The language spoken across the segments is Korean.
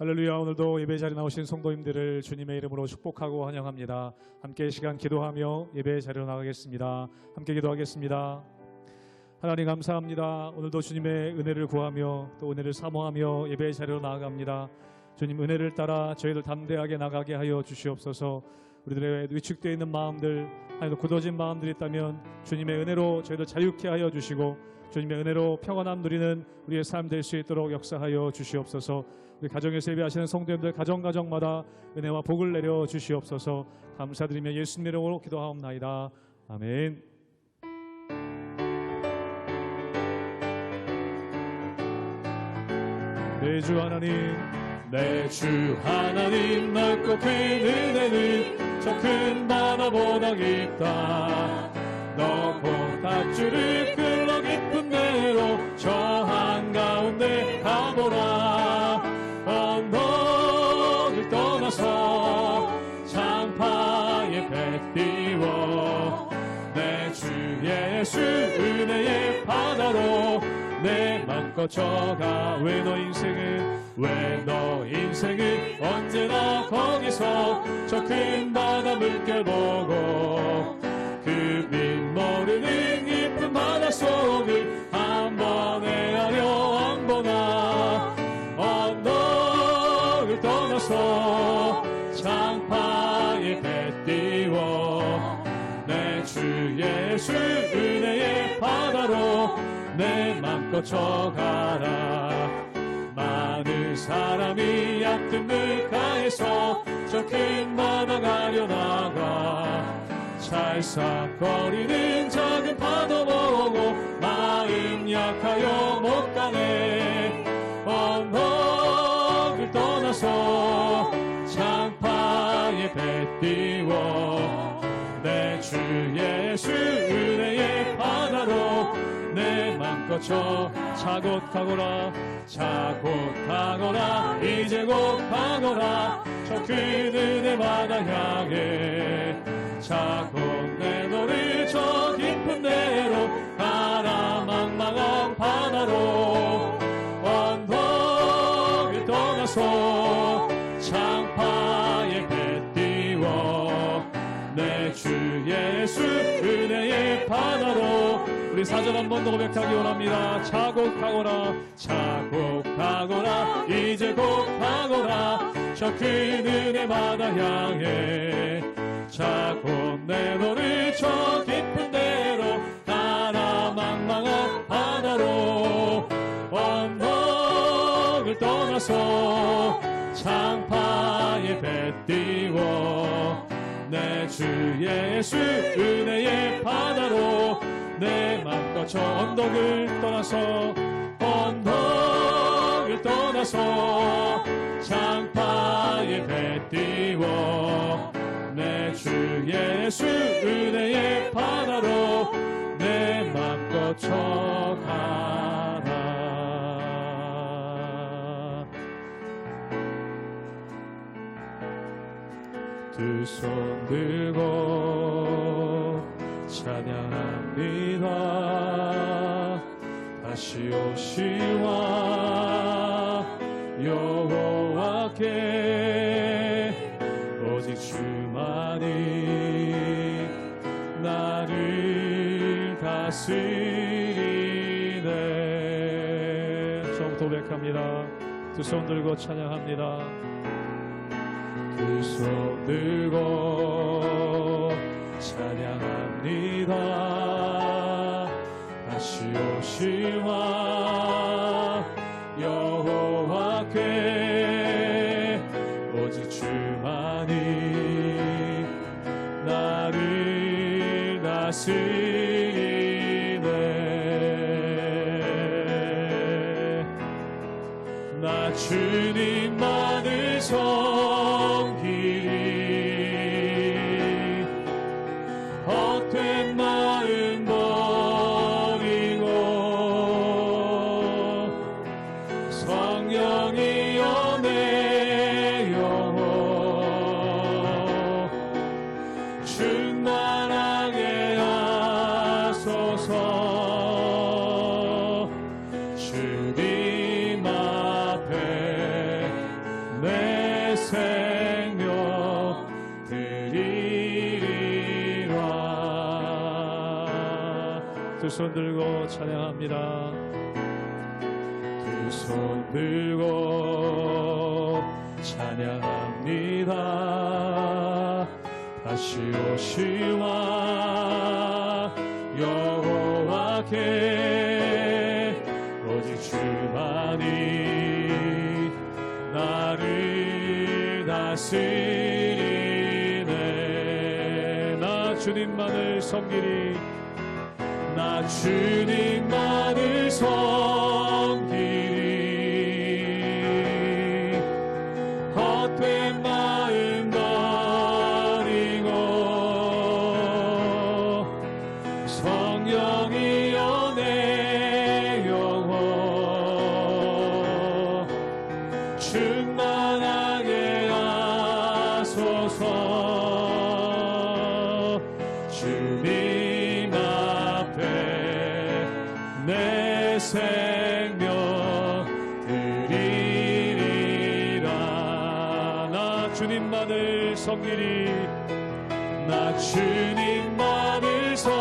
할렐루야. 오늘도 예배 자리에 나오신 성도님들을 주님의 이름으로 축복하고 환영합니다. 함께 시간 기도하며 예배 자리로 나가겠습니다. 함께 기도하겠습니다. 하나님 감사합니다. 오늘도 주님의 은혜를 구하며 또 은혜를 사모하며 예배 자리로 나아갑니다. 주님 은혜를 따라 저희들 담대하게 나가게 하여 주시옵소서. 우리들의 위축되어 있는 마음들, 아니면 굳어진 마음들이 있다면 주님의 은혜로 저희들 자유케 하여 주시고 주님의 은혜로 평안함 누리는 우리의 삶 될 수 있도록 역사하여 주시옵소서. 우리 가정에서 예배하시는 성도님들 가정마다 은혜와 복을 내려 주시옵소서. 감사드리며 예수님 이름으로 기도하옵나이다. 아멘. 내 주 하나님, 내 주 하나님 넓고 큰 은혜는 저 큰 바다보다 깊다. 넓고 닷줄을 끌어 깊은 데로 저 한가운데 가보라. 언덕을 떠나서 장파에 배 띄워 내 주 예수 은혜의 바다로 내 맘껏 져가. 왜 너 인생은 언제나 거기서 저 큰 바다 물결 보고 그 빛 모르는 깊은 바다 속을 한번 헤아려 안 보나. 언덕을 떠나서 장파에 배 띄워 내 주 예수 은혜의 바다로 내 맘껏 져가라. 많은 사람이 얕은 물가에서 저 큰 바다 가려다가 찰싹거리는 작은 파도 보고 마음 약하여 못 가네. 언덕을 떠나서 장파에 배 띄워 내 주 예수 은혜의 바다로 내 맘껏 차고 가거라 이제 곧 가거라. 저 큰 은혜 바다 향해 차고 내 너를 저 깊은 데로 가라. 망망한 바다로 언덕을 떠나서 장파에 배 띄워 내 주 예수 은혜의 바다로. 우리 사절 한 번 더 고백하기 원합니다. 차고 가거라 이제 곧 가거라. 저 큰 은혜 바다 향해 차고 내 너를 저 깊은 데로 가라. 망망한 바다로 언덕을 떠나서 장파에 배 띄워 내 주 예수 은혜의 바다로 내 맘껏 저 언덕을 떠나서 장파에 배 띄워 내 주 예수 은혜의 바다로 내 맘껏 저 가라. 두 손 들고 찬양합니다. 다시 오시와 여호와께 오직 주만이 나를 다스리네. 처음부터 고백합니다. 두 손 들고 찬양합니다. 두 손 들고 찬양합니다. 다시 오시와 여호와께 오직 주만이 나를 다스리네. 나 주님만을 섬기리. 헛된 마음 버리고 성령이여 내 영혼 충만하게 하소서. 주님 앞에 두 손 들고 찬양합니다. 두 손 들고 찬양합니다. 다시 오시와 여호와께 오직 주만이 나를 다스리네. 나 주님만을 섬기리. 나 주님만을 섬기리. 헛된 마음 버리고 성령이여 내 영혼 충만하게 하소서. 주님 앞에 내 생명 드리리라. 나 주님만을 섬기리. 나 주님만을 섬기리.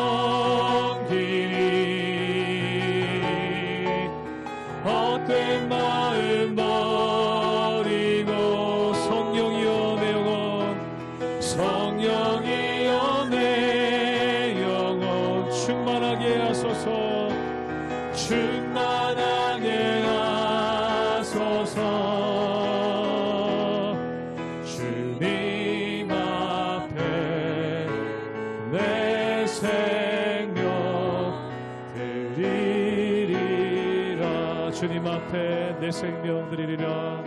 헛된 마음 버리고 성령이여 내 영혼 성령이여 내 영혼 충만하게 하소서. 충만하게 하소서. 주님 앞에 내 생명 드리리라. 주님 앞에 내 생명 드리리라.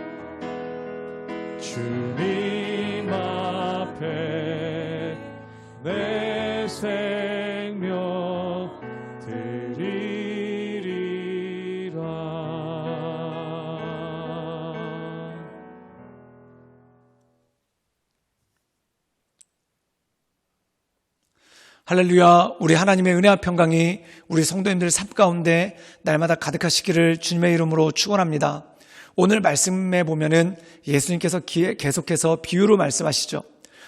주님 앞에 내 생명 드리리라. 할렐루야. 우리 하나님의 은혜와 평강이 우리 성도님들 삶 가운데 날마다 가득하시기를 주님의 이름으로 축원합니다. 오늘 말씀에 보면은 예수님께서 계속해서 비유로 말씀하시죠.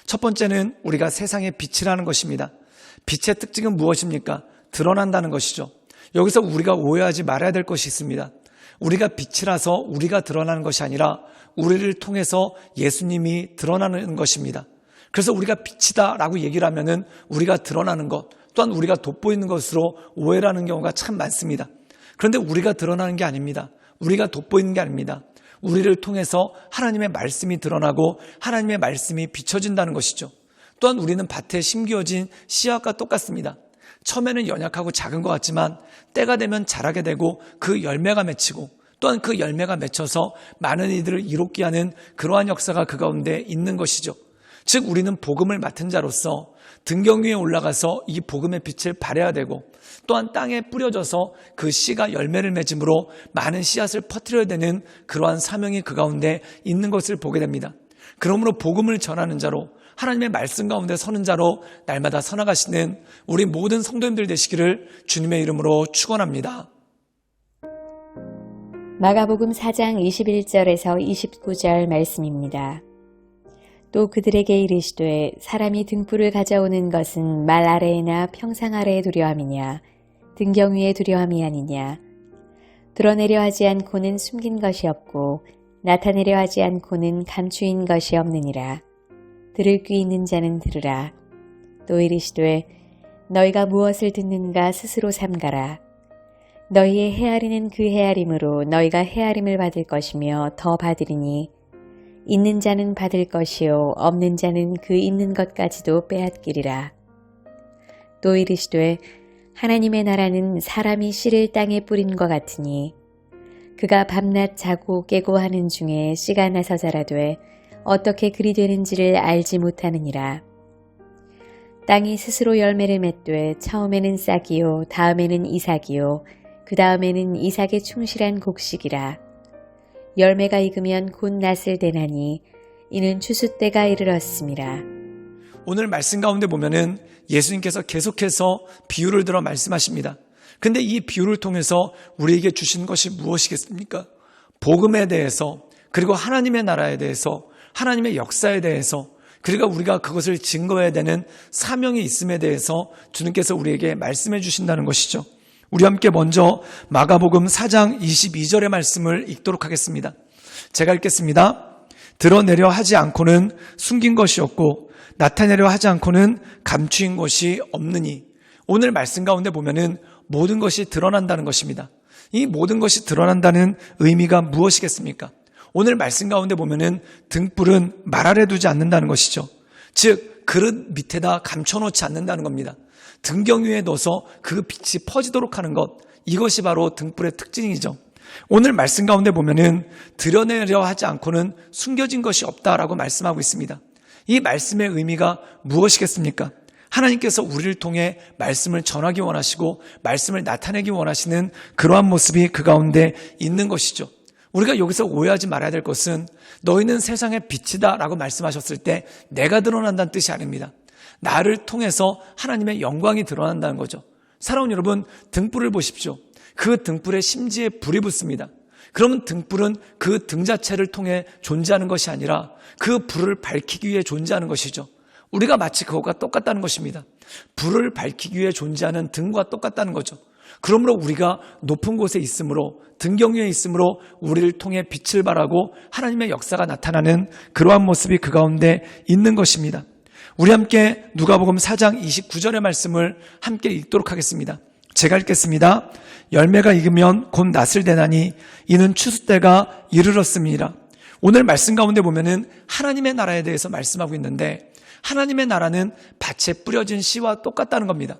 첫 번째는 우리가 세상의 빛이라는 것입니다. 빛의 특징은 무엇입니까? 드러난다는 것이죠. 여기서 우리가 오해하지 말아야 될 것이 있습니다. 우리가 빛이라서 우리가 드러나는 것이 아니라 우리를 통해서 예수님이 드러나는 것입니다. 그래서 우리가 빛이다 라고 얘기를 하면은 우리가 드러나는 것, 또한 우리가 돋보이는 것으로 오해를 하는 경우가 참 많습니다. 그런데 우리가 드러나는 게 아닙니다. 우리가 돋보이는 게 아닙니다. 우리를 통해서 하나님의 말씀이 드러나고 하나님의 말씀이 비춰진다는 것이죠. 또한 우리는 밭에 심겨진 씨앗과 똑같습니다. 처음에는 연약하고 작은 것 같지만 때가 되면 자라게 되고 그 열매가 맺히고 또한 그 열매가 맺혀서 많은 이들을 이롭게 하는 그러한 역사가 그 가운데 있는 것이죠. 즉 우리는 복음을 맡은 자로서 등경 위에 올라가서 이 복음의 빛을 발해야 되고 또한 땅에 뿌려져서 그 씨가 열매를 맺음으로 많은 씨앗을 퍼뜨려야 되는 그러한 사명이 그 가운데 있는 것을 보게 됩니다. 그러므로 복음을 전하는 자로 하나님의 말씀 가운데 서는 자로 날마다 서나가시는 우리 모든 성도님들 되시기를 주님의 이름으로 축원합니다. 마가복음 4장 21절에서 29절 말씀입니다. 또 그들에게 이르시되 사람이 등불을 가져오는 것은 말 아래에나 평상 아래에 두려함이냐 등경 위에 두려함이 아니냐. 드러내려 하지 않고는 숨긴 것이 없고 나타내려 하지 않고는 감추인 것이 없느니라. 들을 귀 있는 자는 들으라. 또 이르시되 너희가 무엇을 듣는가 스스로 삼가라. 너희의 헤아리는 그 헤아림으로 너희가 헤아림을 받을 것이며 더 받으리니 있는 자는 받을 것이요 없는 자는 그 있는 것까지도 빼앗기리라. 또 이르시되 하나님의 나라는 사람이 씨를 땅에 뿌린 것 같으니 그가 밤낮 자고 깨고 하는 중에 씨가 나서 자라되 어떻게 그리 되는지를 알지 못하느니라. 땅이 스스로 열매를 맺되 처음에는 싹이요 다음에는 이삭이요 그 다음에는 이삭에 충실한 곡식이라. 열매가 익으면 곧 낫을 대나니 이는 추수 때가 이르렀음이라. 오늘 말씀 가운데 보면은 예수님께서 계속해서 비유를 들어 말씀하십니다. 근데 이 비유를 통해서 우리에게 주신 것이 무엇이겠습니까? 복음에 대해서, 그리고 하나님의 나라에 대해서, 하나님의 역사에 대해서, 그리고 우리가 그것을 증거해야 되는 사명이 있음에 대해서 주님께서 우리에게 말씀해 주신다는 것이죠. 우리 함께 먼저 마가복음 4장 22절의 말씀을 읽도록 하겠습니다. 제가 읽겠습니다. 드러내려 하지 않고는 숨긴 것이 없고 나타내려 하지 않고는 감추인 것이 없느니. 오늘 말씀 가운데 보면은 모든 것이 드러난다는 것입니다. 이 모든 것이 드러난다는 의미가 무엇이겠습니까? 오늘 말씀 가운데 보면은 등불은 말 아래 두지 않는다는 것이죠. 즉 그릇 밑에다 감춰놓지 않는다는 겁니다. 등경 위에 넣어서 그 빛이 퍼지도록 하는 것, 이것이 바로 등불의 특징이죠. 오늘 말씀 가운데 보면은 드러내려 하지 않고는 숨겨진 것이 없다라고 말씀하고 있습니다. 이 말씀의 의미가 무엇이겠습니까? 하나님께서 우리를 통해 말씀을 전하기 원하시고 말씀을 나타내기 원하시는 그러한 모습이 그 가운데 있는 것이죠. 우리가 여기서 오해하지 말아야 될 것은 너희는 세상의 빛이다 라고 말씀하셨을 때 내가 드러난다는 뜻이 아닙니다. 나를 통해서 하나님의 영광이 드러난다는 거죠. 사랑하는 여러분, 등불을 보십시오. 그 등불에 심지에 불이 붙습니다. 그러면 등불은 그 등 자체를 통해 존재하는 것이 아니라 그 불을 밝히기 위해 존재하는 것이죠. 우리가 마치 그것과 똑같다는 것입니다. 불을 밝히기 위해 존재하는 등과 똑같다는 거죠. 그러므로 우리가 높은 곳에 있으므로, 등경 위에 있으므로 우리를 통해 빛을 발하고 하나님의 역사가 나타나는 그러한 모습이 그 가운데 있는 것입니다. 우리 함께 누가복음 4장 29절의 말씀을 함께 읽도록 하겠습니다. 제가 읽겠습니다. 열매가 익으면 곧 낫을 대나니 이는 추수 때가 이르렀음이니라. 오늘 말씀 가운데 보면은 하나님의 나라에 대해서 말씀하고 있는데 하나님의 나라는 밭에 뿌려진 씨와 똑같다는 겁니다.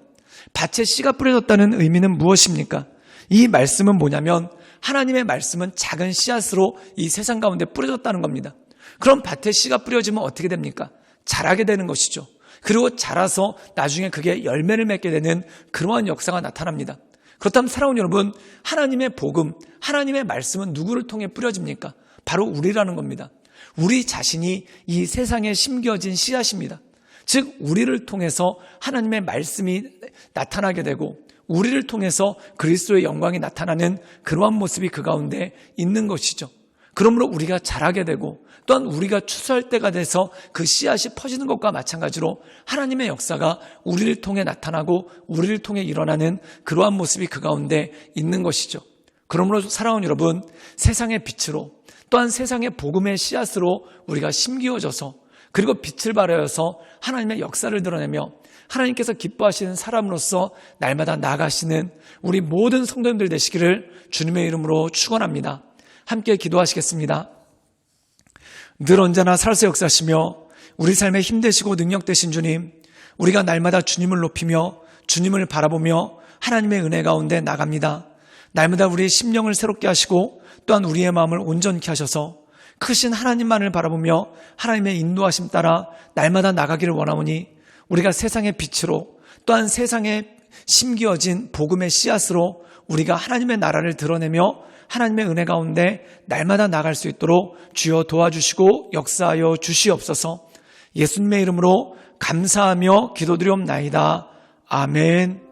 밭에 씨가 뿌려졌다는 의미는 무엇입니까? 이 말씀은 뭐냐면 하나님의 말씀은 작은 씨앗으로 이 세상 가운데 뿌려졌다는 겁니다. 그럼 밭에 씨가 뿌려지면 어떻게 됩니까? 자라게 되는 것이죠. 그리고 자라서 나중에 그게 열매를 맺게 되는 그러한 역사가 나타납니다. 그렇다면 사랑하는 여러분, 하나님의 복음, 하나님의 말씀은 누구를 통해 뿌려집니까? 바로 우리라는 겁니다. 우리 자신이 이 세상에 심겨진 씨앗입니다. 즉 우리를 통해서 하나님의 말씀이 나타나게 되고 우리를 통해서 그리스도의 영광이 나타나는 그러한 모습이 그 가운데 있는 것이죠. 그러므로 우리가 자라게 되고 또한 우리가 추수할 때가 돼서 그 씨앗이 퍼지는 것과 마찬가지로 하나님의 역사가 우리를 통해 나타나고 우리를 통해 일어나는 그러한 모습이 그 가운데 있는 것이죠. 그러므로 사랑하는 여러분, 세상의 빛으로 또한 세상의 복음의 씨앗으로 우리가 심기어져서 그리고 빛을 발하여서 하나님의 역사를 드러내며 하나님께서 기뻐하시는 사람으로서 날마다 나아가시는 우리 모든 성도님들 되시기를 주님의 이름으로 축원합니다. 함께 기도하시겠습니다. 늘 언제나 살아서 역사하시며 우리 삶에 힘되시고 능력되신 주님, 우리가 날마다 주님을 높이며 주님을 바라보며 하나님의 은혜 가운데 나갑니다. 날마다 우리의 심령을 새롭게 하시고 또한 우리의 마음을 온전케 하셔서 크신 하나님만을 바라보며 하나님의 인도하심 따라 날마다 나가기를 원하오니 우리가 세상의 빛으로 또한 세상에 심기어진 복음의 씨앗으로 우리가 하나님의 나라를 드러내며 하나님의 은혜 가운데 날마다 나갈 수 있도록 주여 도와주시고 역사하여 주시옵소서. 예수님의 이름으로 감사하며 기도드리옵나이다. 아멘.